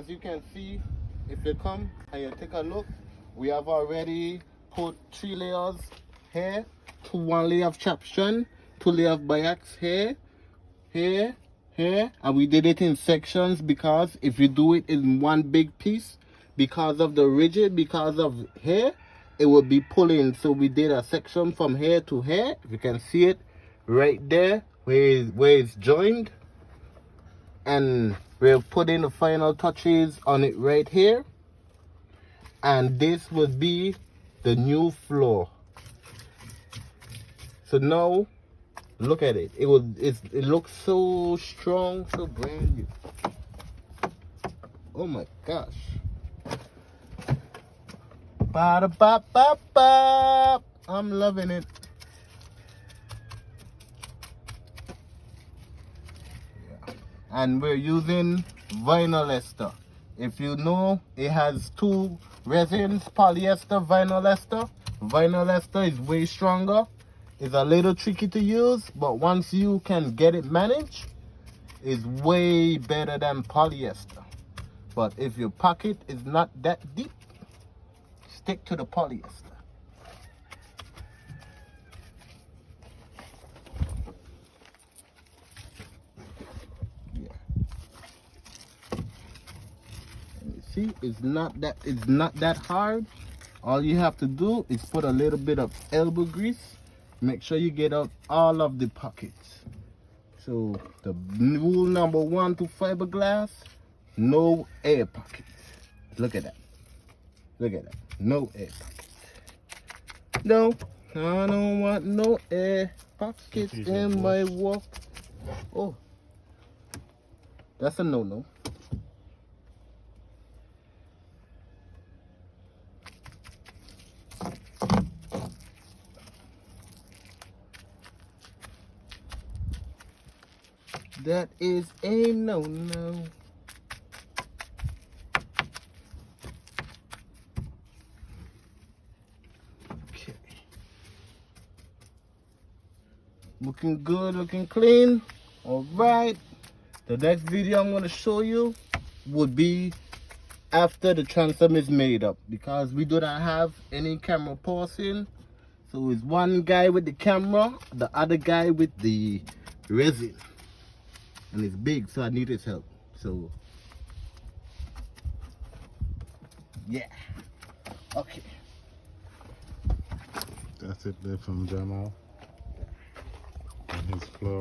As you can see, if you come and you take a look, we have already put 3 layers here, 1 layer of chapstone, 2 layers of biax here, here, here, and we did it in sections because if you do it in one big piece, because of the rigid, because of here, it will be pulling. So we did a section from here to here. If you can see it right there where it's joined, and we're putting the final touches on it right here, and this will be the new floor. So now look at it. It looks so strong, so brand new. Oh my gosh. Ba-da-ba-ba-ba. I'm loving it. Yeah. And we're using vinyl ester. If you know, it has 2 resins, polyester, vinyl ester. Vinyl ester is way stronger. It's a little tricky to use, but once you can get it managed, it's way better than polyester. But if your pocket is not that deep, stick to the polyester. Yeah. And you see, it's not that hard. All you have to do is put a little bit of elbow grease. Make sure you get out all of the pockets. So the rule number 1 to fiberglass: no air pockets. Look at that. Look at that. No air pockets. No, I don't want no air pockets in my walk. Oh, that's a no-no. That is a no-no. Okay. Looking good, looking clean. All right. The next video I'm going to show you would be after the transom is made up, because we do not have any camera pausing. So it's one guy with the camera, the other guy with the resin. And it's big, so I need his help. So, yeah. Okay. That's it there from Jamal and his floor.